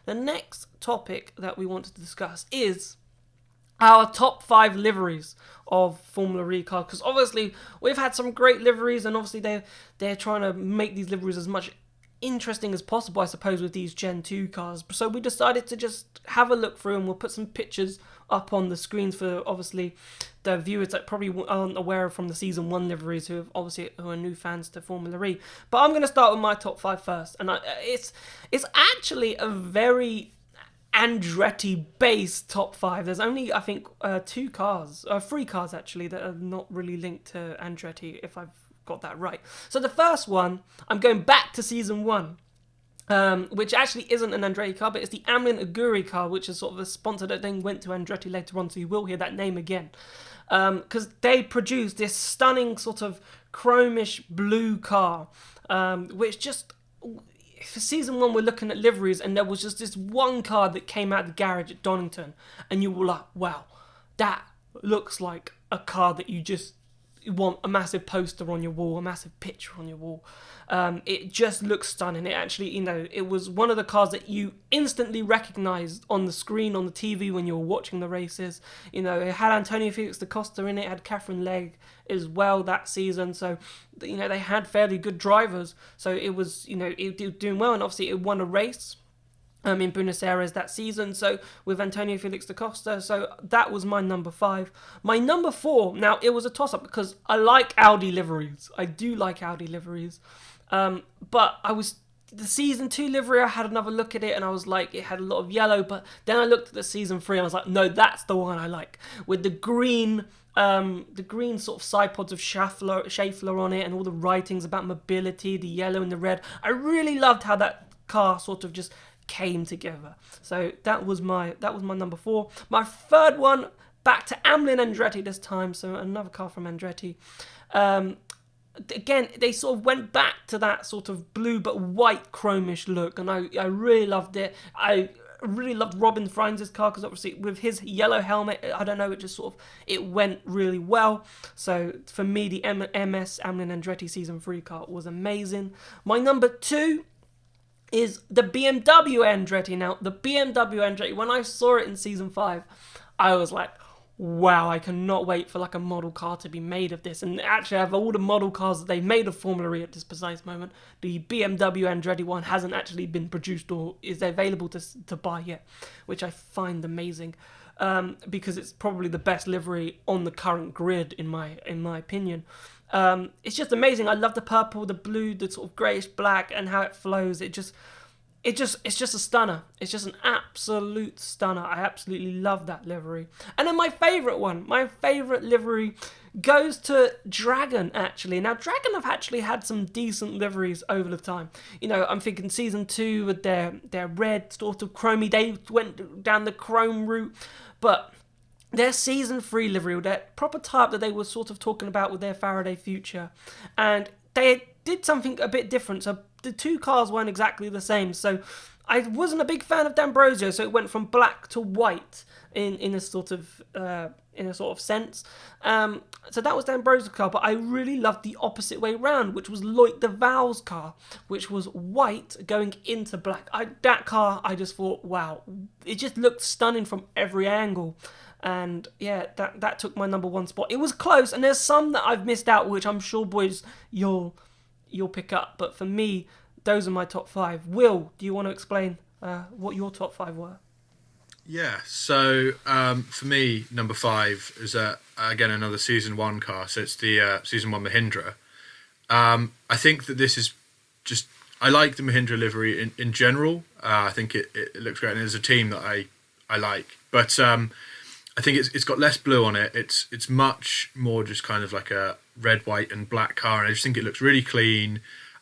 The next topic that we want to discuss is our top 5 liveries of Formula E cars, because obviously we've had some great liveries, and obviously they're trying to make these liveries as much interesting as possible, I suppose, with these Gen 2 cars. So we decided to just have a look through, and we'll put some pictures up on the screens for obviously the viewers that probably aren't aware from the season 1 liveries, who are new fans to Formula E. But I'm going to start with my top 5 first, and it's actually a very Andretti based top 5. There's only, I think, 3 cars actually, that are not really linked to Andretti, if I've got that right. So the first one, I'm going back to season 1, which actually isn't an Andretti car, but it's the Amlin Aguri car, which is sort of a sponsor that then went to Andretti later on, so you will hear that name again. Because they produced this stunning sort of chromish blue car, which just... For season 1, we're looking at liveries, and there was just this one car that came out of the garage at Donington, and you were like, wow, that looks like a car that you want a massive poster on your wall, a massive picture on your wall. It just looks stunning. It actually, it was one of the cars that you instantly recognized on the screen, on the TV when you were watching the races. It had Antonio Felix da Costa in it, had Catherine Legge as well that season. So, they had fairly good drivers. So it was, it was doing well, and obviously it won a race in Buenos Aires that season, so with Antonio Felix da Costa. So that was my number 5. My number 4, now it was a toss-up because I like Audi liveries. I do like Audi liveries. But the season 2 livery, I had another look at it, and I was like, it had a lot of yellow, but then I looked at the season 3 and I was like, no, that's the one I like. With the green sort of side pods of Schaeffler on it, and all the writings about mobility, the yellow and the red. I really loved how that car sort of just came together. So that was my number 4. My third one, back to Amlin Andretti this time, so another car from Andretti. Again, they sort of went back to that sort of blue but white chromish look, and I really loved it. I really loved Robin Friends' car, because obviously with his yellow helmet, I don't know, it just sort of, it went really well. So for me, the MS Amlin Andretti season 3 car was amazing. My number 2 is the BMW Andretti. Now, the BMW Andretti, when I saw it in season 5, I was like, wow, I cannot wait for like a model car to be made of this. And actually, out of all the model cars that they've made of Formula E at this precise moment, the BMW Andretti one hasn't actually been produced or is available to buy yet, which I find amazing, because it's probably the best livery on the current grid in my opinion. It's just amazing. I love the purple, the blue, the sort of greyish black, and how it flows. It's just a stunner. It's just an absolute stunner. I absolutely love that livery. And then my favourite livery goes to Dragon, actually. Now, Dragon have actually had some decent liveries over the time. I'm thinking season 2 with their red sort of chromey. They went down the chrome route, but their season 3 livery, that proper type that they were sort of talking about with their Faraday Future, and they did something a bit different. So the 2 cars weren't exactly the same. So I wasn't a big fan of D'Ambrosio, so it went from black to white in a sort of sense. So that was D'Ambrosio's car, but I really loved the opposite way round, which was Loic Duval's car, which was white going into black. That car, I just thought, wow, it just looked stunning from every angle. And yeah, that took my number 1 spot. It was close, and there's some that I've missed out, which I'm sure, boys, you'll pick up. But for me, those are my top 5. Will, do you want to explain what your top 5 were? Yeah, so for me, number 5 is again another season 1 car. So it's the season 1 Mahindra. I think that this is just, I like the Mahindra livery in general. I think it looks great, and there's a team that I like. But I think it's got less blue on it. It's much more just kind of like a red, white, and black car, and I just think it looks really clean.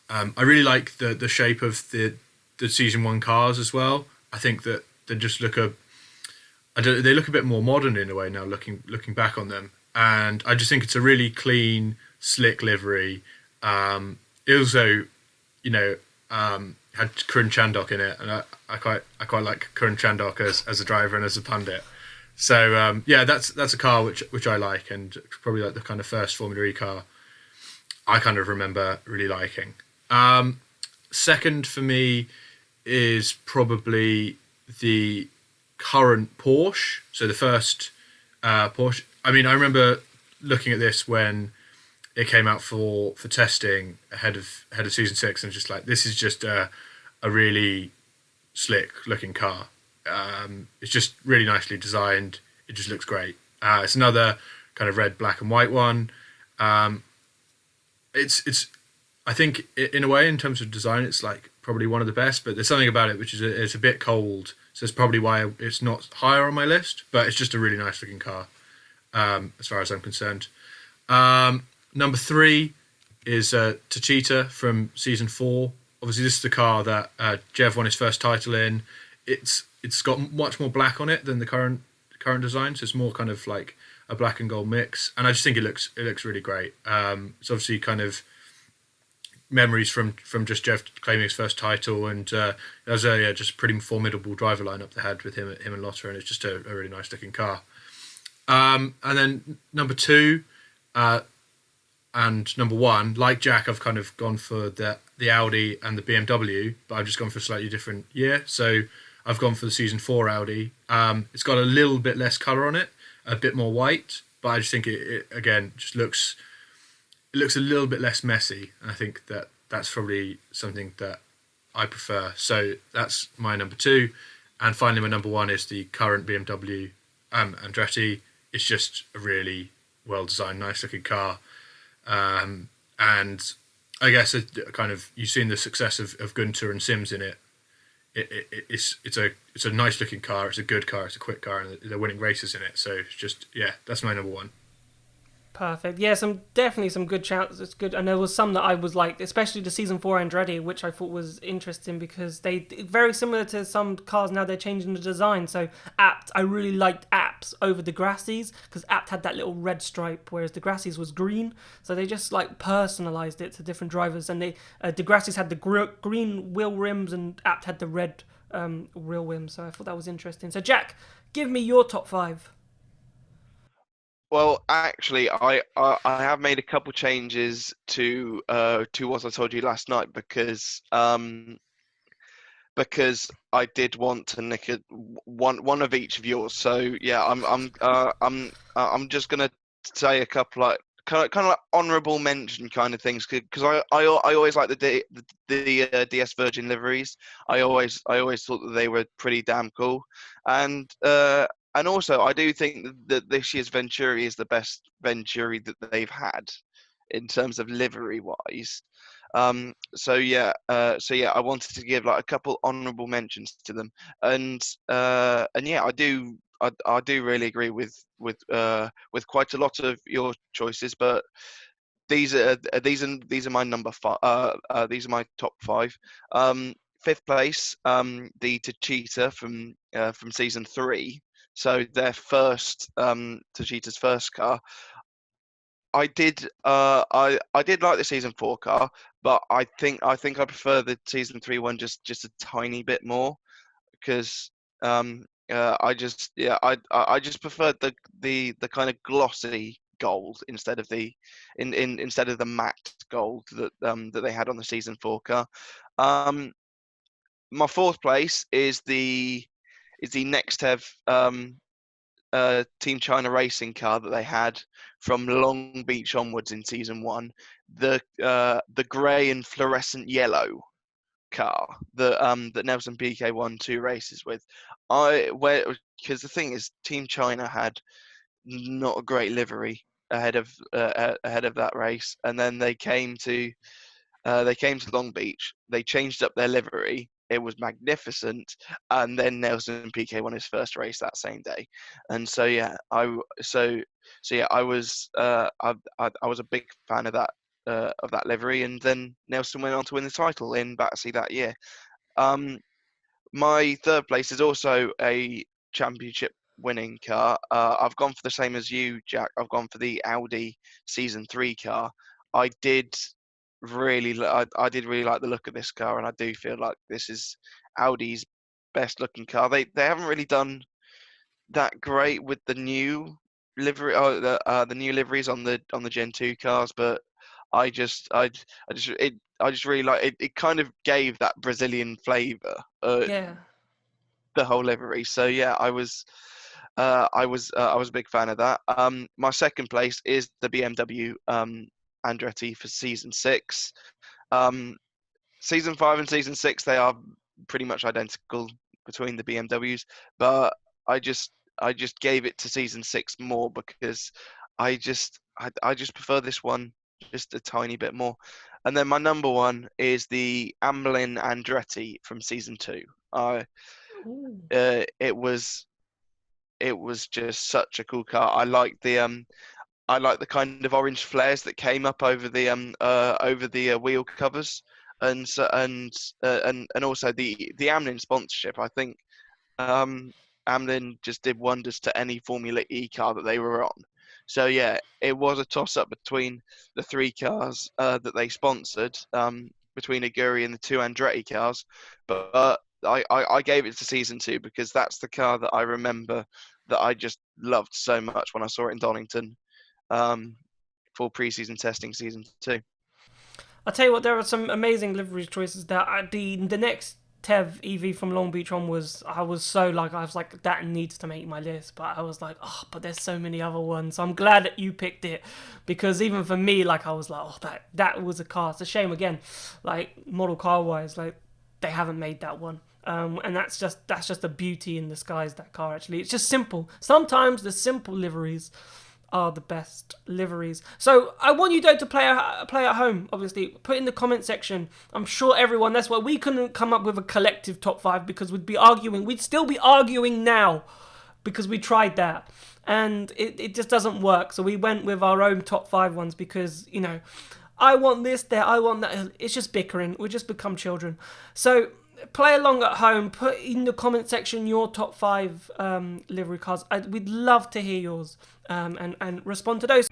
I really like the shape of the season 1 cars as well. I think that they just look they look a bit more modern in a way now, looking back on them, and I just think it's a really clean, slick livery. It also, had Karun Chandhok in it, and I quite like Karun Chandhok as a driver and as a pundit. So that's a car which I like, and probably like the kind of first Formula E car I kind of remember really liking. Second for me is probably the current Porsche. So the first Porsche. I mean, I remember looking at this when it came out for testing ahead of season six, and just like this is just a really slick looking car. It's just really nicely designed. It just looks great. It's another kind of red, black, and white one. Um, it's I think in a way in terms of design, it's like probably one of the best. But there's something about it which is it's a bit cold, so it's probably why it's not higher on my list. But it's just a really nice looking car, as far as I'm concerned. Number three is Tachita from season four. Obviously, this is the car that Jev won his first title in. It's got much more black on it than the current design, so it's more kind of like a black and gold mix, and I just think it looks really great. It's obviously kind of memories from just Jeff claiming his first title, and it was just a pretty formidable driver lineup they had with him and Lotta, and it's just a really nice looking car. And then number two, and number one, like Jack, I've kind of gone for the Audi and the BMW, but I've just gone for a slightly different year. So I've gone for the season four Audi. It's got a little bit less color on it, a bit more white, but I just think it again just looks a little bit less messy, and I think that's probably something that I prefer. So that's my number two, and finally my number one is the current BMW Andretti. It's just a really well designed, nice looking car. And I guess kind of you've seen the success of Gunter and Sims in it. It's a nice looking car. It's a good car. It's a quick car, and they're winning races in it. So it's just that's my number one. Perfect. Yeah, definitely some good shouts. It's good, and there was some that I was like, especially the season four Andretti, which I thought was interesting because they very similar to some cars now. They're changing the design. So Apt, I really liked Apt's over the Grassies because Apt had that little red stripe, whereas the Grassies was green. So they just like personalized it to different drivers, and the Grassies had the green wheel rims, and Apt had the red wheel rims. So I thought that was interesting. So Jack, give me your top five. Well, actually, I have made a couple changes to what I told you last night because I did want to nick one of each of yours. So yeah, I'm just gonna say a couple like kind of like honourable mention kind of things because I always like the DS Virgin liveries. I always thought that they were pretty damn cool, and also I do think that this year's Venturi is the best Venturi that they've had in terms of livery wise. So yeah, I wanted to give like a couple honourable mentions to them, and yeah, I do really agree with quite a lot of your choices, but these are my number five. These are my top five. Fifth place, the Tachita from season three. So their first Tachita's first car. I did like the season four car, but I think I prefer the season three one just a tiny bit more because I just preferred the kind of glossy gold instead of the matte gold that they had on the season four car. Um, my fourth place is the Nextev Team China racing car that they had from Long Beach onwards in season one, the grey and fluorescent yellow car that Nelson PK won two races with. Because the thing is, Team China had not a great livery ahead of that race, and then they came to Long Beach. They changed up their livery. It was magnificent, and then Nelson PK won his first race that same day. And so yeah, I was I was a big fan of that livery, and then Nelson went on to win the title in Battersea that year. Um, my third place is also a championship winning car. I've gone for the same as you, Jack. I've gone for the Audi Season 3 car. I did I did really like the look of this car, and I do feel like this is Audi's best looking car. They haven't really done that great with the new the new liveries on the Gen 2 cars, but I just I just really like it. It kind of gave that Brazilian flavor. Yeah. the whole livery. So yeah, I was a big fan of that. My second place is the BMW Andretti for season 6. Um, season 5 and season 6, they are pretty much identical between the BMWs, but I just I just gave it to season 6 more because I just prefer this one just a tiny bit more. And then my number one is the Amlin Andretti from season 2. I Ooh. it was just such a cool car. I like the kind of orange flares that came up over the wheel covers, and so and also the Amlin sponsorship. I think um, Amlin just did wonders to any Formula E car that they were on. So yeah, it was a toss up between the 3 cars that they sponsored, between Aguri and the 2 Andretti cars, but I gave it to season 2 because that's the car that I remember that I just loved so much when I saw it in Donington, um, for pre-season testing season 2. I'll tell you what, there are some amazing livery choices there. The next Tev EV from Long Beach on I was like, that needs to make my list, but I was like, oh, but there's so many other ones. So I'm glad that you picked it, because even for me, like, I was like, oh, that was a car. It's a shame again, like, model car wise, like, they haven't made that one. And that's just a beauty in disguise, that car. Actually, it's just simple. Sometimes the simple liveries are the best liveries. So I want you, though, to play at home. Obviously, put in the comment section. I'm sure everyone. That's why we couldn't come up with a collective top 5, because we'd be arguing. We'd still be arguing now, because we tried that and it just doesn't work. So we went with our own top 5 ones, because, you know, I want this there, I want that. It's just bickering. We just become children. So play along at home. Put in the comment section your top 5 livery cars. We'd love to hear yours, and respond to those.